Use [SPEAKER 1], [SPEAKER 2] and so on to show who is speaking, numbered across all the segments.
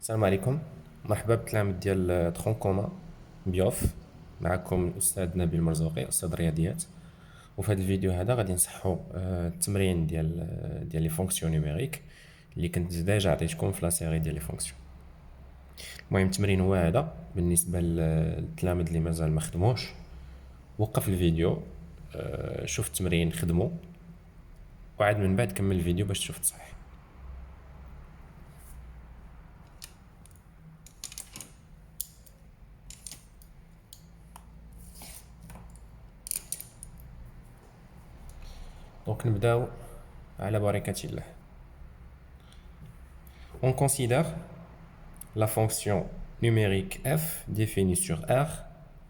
[SPEAKER 1] السلام عليكم. مرحبا بالتلاميذ ديال ترون كوما بيوف. معكم الاستاذ نبيل مرزوقي، استاذ رياضيات. وفي هذا الفيديو هذا غادي نصحوا التمرين ديال لي فونكسيون نيميريك اللي كنت ديجا عطيتكم في لا سيري ديال لي فونكسيون. المهم التمرين هو هذا بالنسبه للتلاميذ اللي مازال ما خدموش. وقف الفيديو، شوف التمرين خدمه، وعاد من بعد كمل الفيديو باش تشوف تصحيح. دونك نبداو على بركة الله. On considère la fonction numérique f définie sur R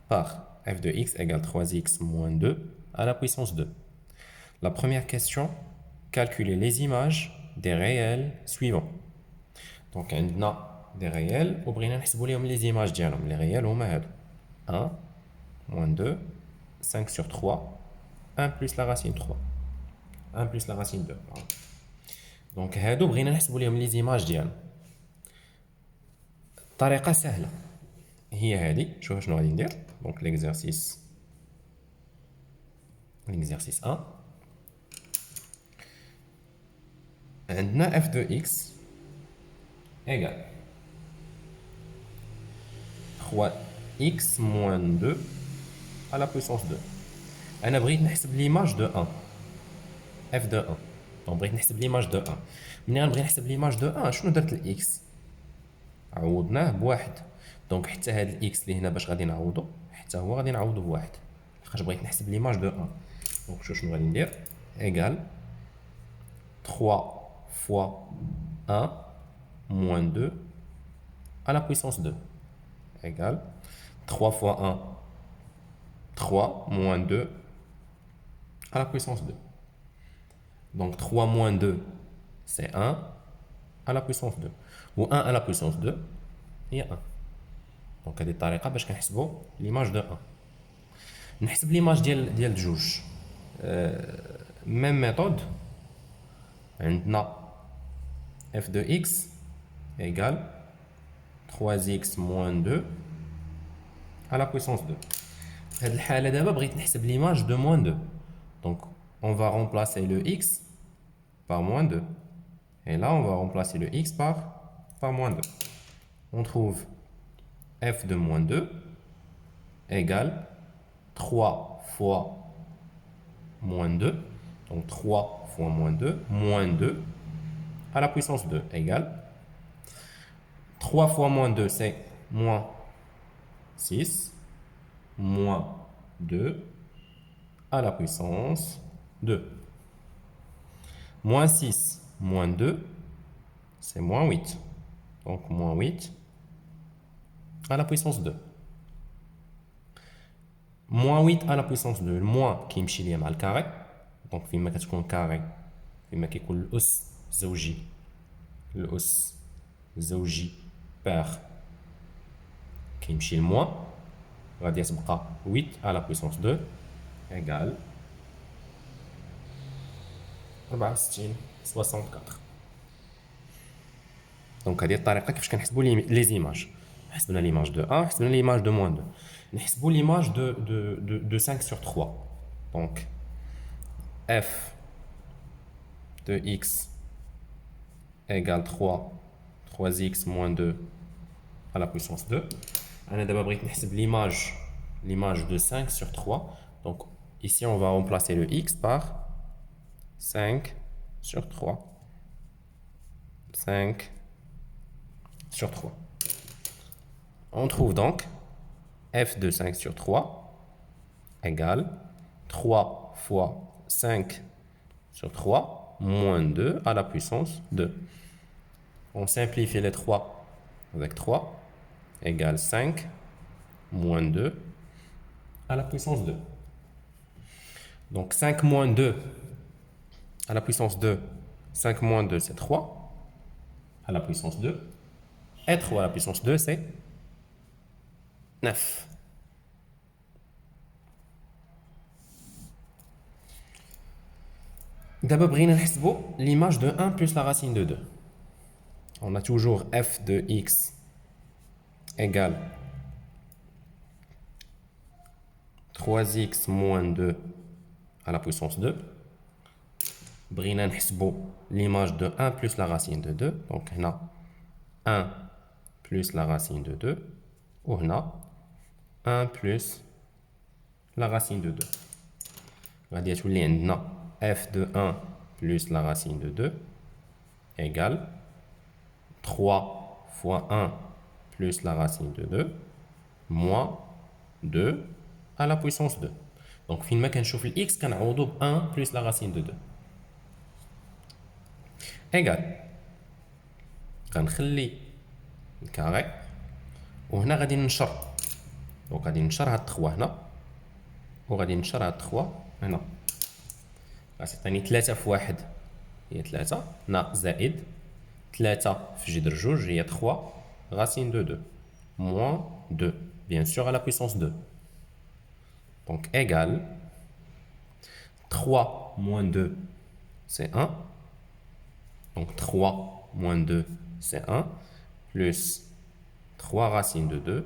[SPEAKER 1] par f de x égale 3x moins 2 à la puissance 2. La première question, calculer les images des réels suivants. Donc, on a des réels, on va les images ديالهم. Les réels هما هادو 1 moins 2, 5 sur 3, 1 plus la racine 3, 1 plus la racine 2. Pardon. Donc, هادو بغينا نحسبوا لهم les images ديالهم. طريقة سهلة هي هذه. شوف شنو غادي ندير. دونك l'exercice 1 عندنا f de x égale 3x moins 2 à la puissance 2. أنا بغيت نحسب l'image de 1 f de 1. دونك بغيت نحسب l'image de 1. ملي غنبغي نحسب l'image de 1 شنو درت ل x؟ عوضناه بواحد. دونك حتى هاد الاكس اللي هنا باش غادي نعوضو حتى هو غادي نعوضو بواحد، لحقاش بغيت نحسب ليماج دو 1. دونك شوف شنو غادي ندير. ايغال 3 fois 1 moins 2 à la puissance 2 égale 3 fois 1 3 moins 2 à la puissance 2. Donc 3 moins 2 c'est 1 à la puissance 2, ou 1 à la puissance 2 هي 1. دونك هذه الطريقه باش كنحسبوا ليماج دو 1. نحسب ليماج ديال جوج ميم ميثود. عندنا f de x égale 3x moins 2 à la puissance 2. في هذه الحاله دابا بغيت نحسب ليماج de moins 2. Donc on va remplacer le x par moins 2, et là on va remplacer le x par moins 2. On trouve f de moins 2 égale 3 fois moins 2, donc 3 fois moins 2 à la puissance 2 égale 3 fois moins 2 c'est moins 6 moins 2 à la puissance 2. Moins 6 moins 2 c'est moins 8, donc moins 8 à la puissance 2. Moins 8 à la puissance 2, le moins qui يمشي ليا مع الكاري. دونك فيما كتكون كاري، فيما كيكون الأس زوجي، الأس زوجي بار كيمشي الموان، غادي تبقى 8 à la puissance 2 égale 64 64. دونك هذه الطريقه كيفاش كنحسبوا لي زيماج. حسبنا ليماج دو 1، حسبنا ليماج دو موان 2. نحسبوا ليماج de 5 sur 3. Donc f de x égale 3x moins 2 à la puissance 2. أنا دابا بغيت نحسب l'image de 5 sur 3. Donc ici on va remplacer le x par 5 sur 3. 5 sur 3. On trouve donc f de 5 sur 3 égale 3 fois 5 sur 3 moins 2 à la puissance 2. On simplifie les 3 avec 3 égale 5 moins 2 à la puissance 2. Donc 5 moins 2 à la puissance 2, 5 moins 2 c'est 3 à la puissance 2. Et 3 à la puissance 2 c'est 9. D'abord, بغينا نحسبوا l'image de 1 plus la racine de 2. On a toujours f de x égale 3x moins 2 à la puissance 2. بغينا نحسبوا l'image de 1 plus la racine de 2. Donc هنا 1 plus la racine de 2 وهنا 1 plus la racine de 2. غادي تولي عندنا f de 1 plus la racine de 2 égale 3 fois 1 plus la racine de 2 moins 2 à la puissance 2. Donc فين ما كنشوف x كنعوضو ب 1 plus la racine de 2 égale غنخلي الكاري وهنا غادي ننشر. دونك غادي ننشر هاد 3 هنا وغادي ننشر هاد 3 هنا. غتعطيني 3 في 1 هي 3 ناقص زائد 3 في جذر جوج هي 3 racine de 2 moins 2 bien sûr à la puissance 2. Donc égale 3 moins 2 c'est 1. Donc 3 moins 2 c'est 1 plus 3 racine de 2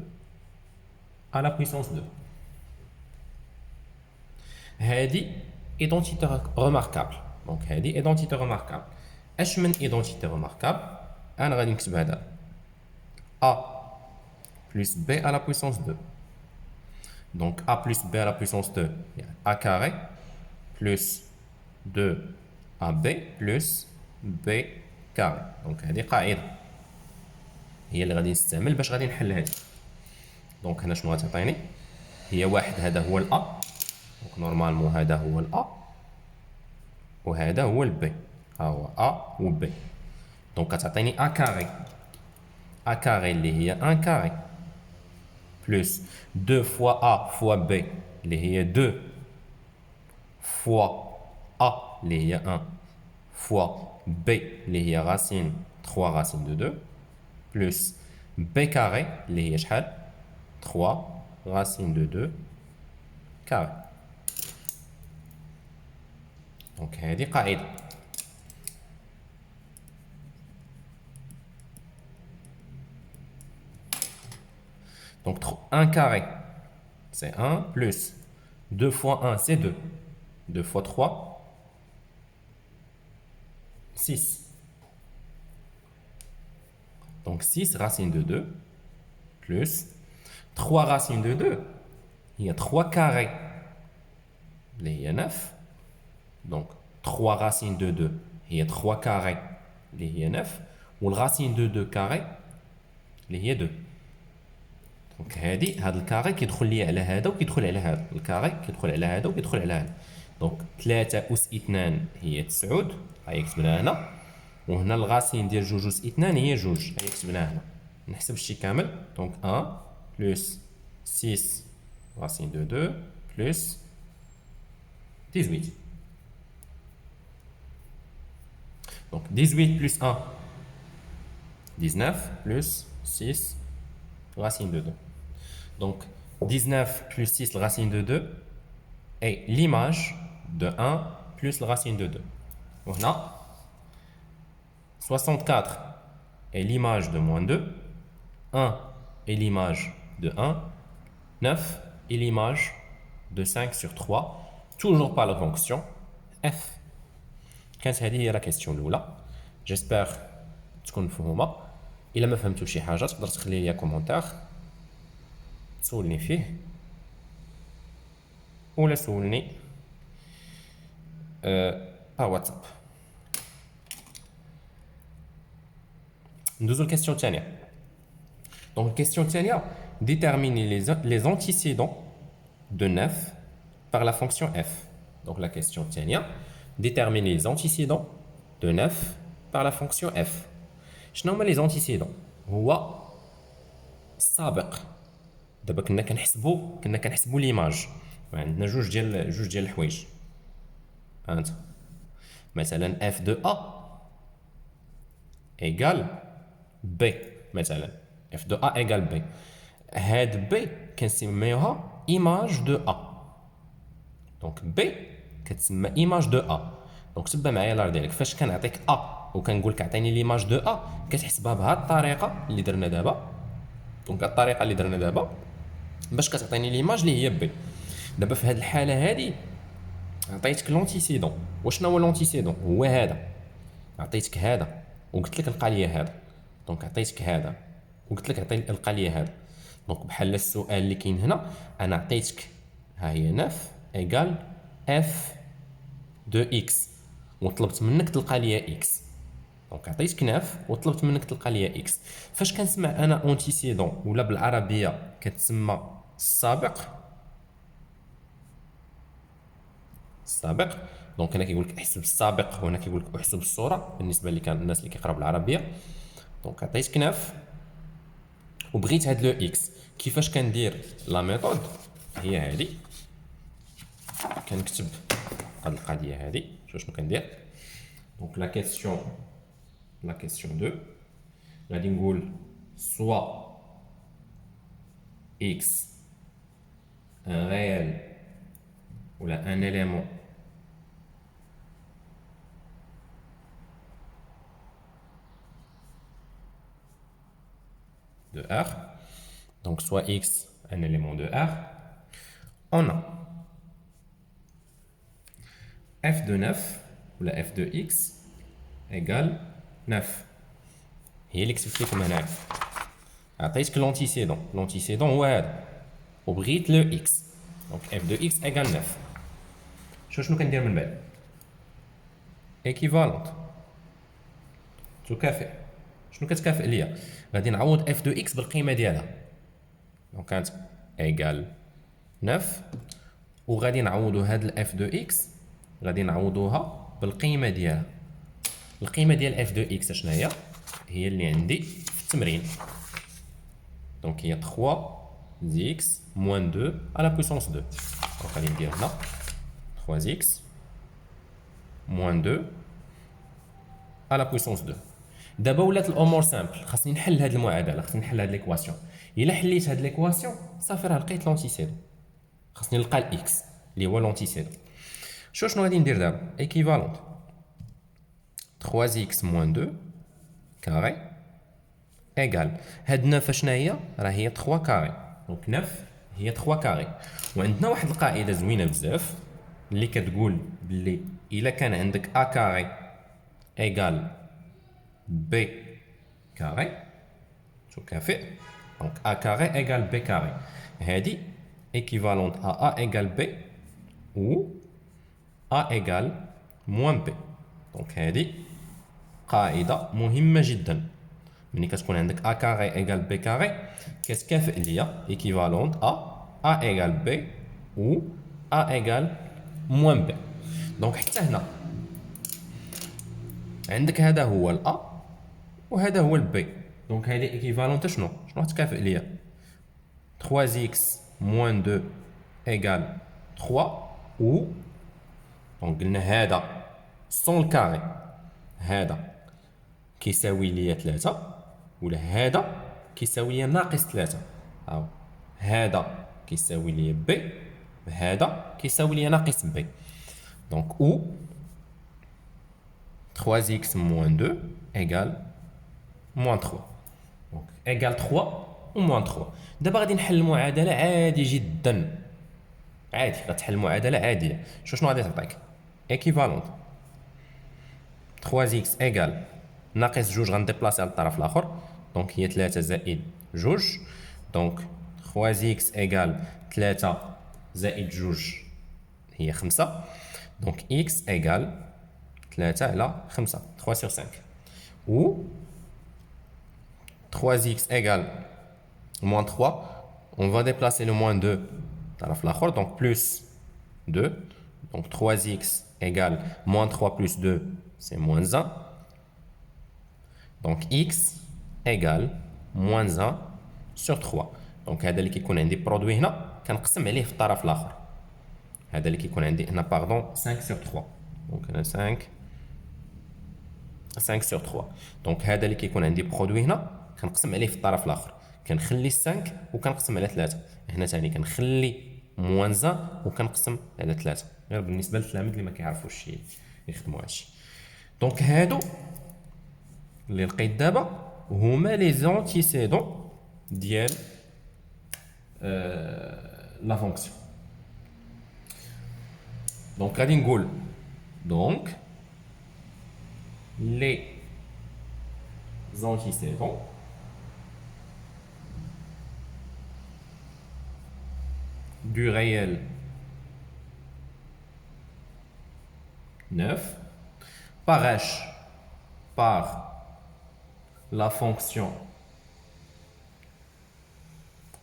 [SPEAKER 1] à la puissance 2. هذه identité remarquable. Donc هذه identité remarquable. اش من identité remarquable؟ انا غادي نكتب هذا a plus b à la puissance 2. Donc a plus b à la puissance 2 a carré plus 2ab plus b carré. Donc هذه قاعده هي اللي غادي نستعمل باش غادي نحل هذه. دونك هنا شنو غتعطيني؟ هي واحد هذا هو الأ. دونك نورمالمون هذا هو الأ وهذا هو البي. ها هو أ و بي. دونك غتعطيني أ كاري. أ كاري اللي هي أن كاري بلس 2 فوا أ فوا بي اللي هي 2 فوا أ اللي هي 1 فوا بي اللي هي راسين 3 راسين دو 2 بلس بي كاري اللي هي شحال 3 racine de 2 carré. Donc هذه قاعدة. Donc 1 carré c'est 1 plus 2 fois 1 c'est 2. 2 fois 3 6. Donc 6 racine de 2 plus 3 racines de 2, il y a 3 carrés, il y a 9. Donc 3 racines de 2, il y a 3 carrés, il y a 9. Ou la racine de 2 carrés, il y a 2. Donc هذا الكاري كيدخل لي على هذا وكيدخل على هذا. الكاري كيدخل على هذا وكيدخل على هذا. دونك 3 أس 2 هي 9 هاي كتبناها هنا. وهنا الغاسين ديال 2 أس 2 هي 2 هاي كتبناها هنا. نحسب الشيء كامل. دونك 1 plus 6 racine de 2 plus 18. Donc 18 plus 1, 19 plus 6 racine de 2. Donc 19 plus 6 racine de 2 est l'image de 1 plus la racine de 2. Voilà. 64 est l'image de moins 2. 1 est l'image de 1, 9 est l'image de 5 sur 3, toujours par la fonction f. كانت هذه هي la question الأولى. J'espère تكون مفهومة. إلا ما فهمتو شي حاجة تقدر تخلي لي كومونتير تسولني فيه ولا سولني par واتساب. ندوزو الكاستيون الثانية. Donc, la question الثانية déterminer les antécédents de 9 par la fonction f. Donc, la question الثانية déterminer les antécédents de 9 par la fonction f. شنو هما les antécédents؟ هو السابق. دابا كنا كنحسبوا ليماج. عندنا جوج ديال الحوايج. هانت مثلا f de a égale b مثلا. f de a égale b. هاد b كنسميوها image de a. دونك b كتسمى image de a. دونك تبع معايا الار ديالك فاش كنعطيك a وكنقول لك عطيني ليماج دو ا، كتحسبها بهاد الطريقه اللي درنا دابا. دونك الطريقه اللي درنا دابا باش كتعطيني ليماج اللي هي بي. دابا في هاد الحاله هادي عطيتك لونتيسيدون. وشنو هو لونتيسيدون؟ هو هذا. عطيتك هذا وقلت لك لقى لي هذا. دونك عطيتك هذا وقلت لك لقى لي هذا. دونك بحال السؤال اللي كاين هنا، انا عطيتك ها هي نف ايكال اف دو اكس وطلبت منك تلقى لي اكس. دونك عطيتك نف وطلبت منك تلقى لي اكس. فاش كنسمع انا اونتيسيدون ولا بالعربيه كتسمى السابق، السابق. دونك هنا كيقول لك احسب السابق، وهنا كيقول لك احسب الصوره بالنسبه اللي كان الناس اللي كيقراو بالعربيه. دونك عطيتك نف وبغيت هاد لو اكس. كيفاش كندير لا ميثود؟ هي هادي. كنكتب هاد القضيه هادي. شنو كندير؟ دونك لا كيسيون 2 غادي نقول سوا اكس ان ريال ولا ان élément de R. Donc soit x un élément de R. On a f de 9 ou la f de x égale 9. هي اللي كتبت لكم هنايا. عطيتك لونتيسيدون هو هذا وبغيت لو اكس. دونك f de x égale 9. شنو كندير من بعد؟ ايكيفالونت تكافئ. شنو كتكافئ ليا؟ غادي نعوض اف دو اكس بالقيمه ديالها. دونك كانت ايكال 9 وغادي نعوضوا هاد الاف دو اكس غادي نعوضوها بالقيمه ديالها. القيمه ديال اف دو اكس شنو هي؟ هي اللي عندي في التمرين. دونك هي 3 زيكس موان 2 على بويسونس 2. دونك غادي ندير هنا 3 زيكس موان 2 على بويسونس 2. دابا ولات الامور سامبل. خاصني نحل هاد المعادله، خاصني نحل هاد ليكواسيون. الا حليت هاد ليكواسيون صافي راه لقيت لونتيسيدون. خاصني نلقى الاكس اللي هو لونتيسيدون. شنو غادي ندير دابا؟ ايكيفالونت 3 زيكس موان 2 كاري ايكال هاد 9 شنو هي؟ راه هي 3 كاري. دونك 9 هي 3 كاري. وعندنا واحد القاعده زوينه بزاف اللي كتقول باللي الا كان عندك ا كاري ايكال b كاري تكافئ. دونك a carré égale b carré. هادي équivalente à a égale b ou a égale moins b. دونك هادي قاعدة مهمة جدا. ملي كتكون عندك a carré égale b carré كتكافئ ليا équivalente à a égale b ou a égale moins b. دونك حتى هنا عندك هذا هو الأ وهذا هو البي. دونك هذه ايكيفالونت شنو غتكافئ ليا 3 زيكس موان 2 ايكال 3 و دونك قلنا هذا سون الكاري هذا كيساوي ليا 3 ولا هذا كيساوي ليا ناقص 3. هاو هذا كيساوي ليا بي هذا كيساوي ليا ناقص بي. دونك او 3 زيكس موان 2 ايكال موان 3. دونك ايكال 3 و موان 3. دابا غادي نحل المعادله عادي جدا. عادي غتحل المعادله عاديه. شنو غادي تعطيك؟ ايكيفالونت 3 زيكس ايكال ناقص جوج غنديبلاسي على الطرف الاخر. دونك هي 3 زائد جوج. دونك 3 زيكس ايكال 3 زائد جوج هي 5. دونك اكس ايكال 3 على 5 3 sur 5 ou 3x égale moins 3. On va déplacer le moins 2 طرف الآخر. Donc plus 2. Donc 3x égale moins 3 plus 2 c'est moins 1. Donc x égale moins 1 sur 3. Donc هذا اللي كيكون عندي برودوي هنا كنقسم عليه في الطرف الآخر. هذا اللي كيكون عندي هنا باردون 5 sur 3. Donc هنا 5 sur 3. دونك هذا اللي كيكون عندي برودوي هنا كنقسم عليه في الطرف الاخر. كنخلي 5 وكنقسم على 3. هنا ثاني كنخلي موان 1 وكنقسم على 3. غير بالنسبه للتلاميذ اللي ما كيعرفوش يخدموا هادشي. دونك هادو اللي لقيت دابا هما لي زونتيسيدون ديال لا فونكسيون. دونك غادي نقول دونك لي زونتيسيدون du réel 9 par h par la fonction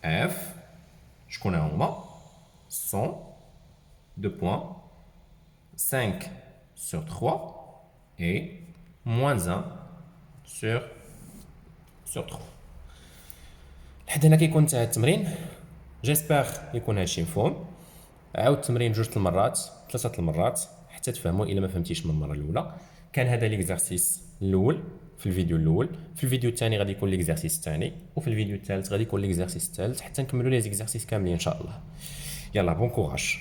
[SPEAKER 1] f, je connais en bas, sont 5 sur 3 et moins 1 sur 3. لحد هنا كيكون انتهى التمرين. جيسبر يكون هادشي مفهوم. عاود التمرين 2 المرات 3 المرات حتى تفهموا. الا ما فهمتيش من المره الاولى كان هذا ليكزارسيس الاول في الفيديو الاول، في الفيديو الثاني غادي يكون ليكزارسيس الثاني، وفي الفيديو الثالث غادي يكون ليكزارسيس الثالث حتى نكملوا لي زيكزارسيس كاملين ان شاء الله. يلا بون كوراج.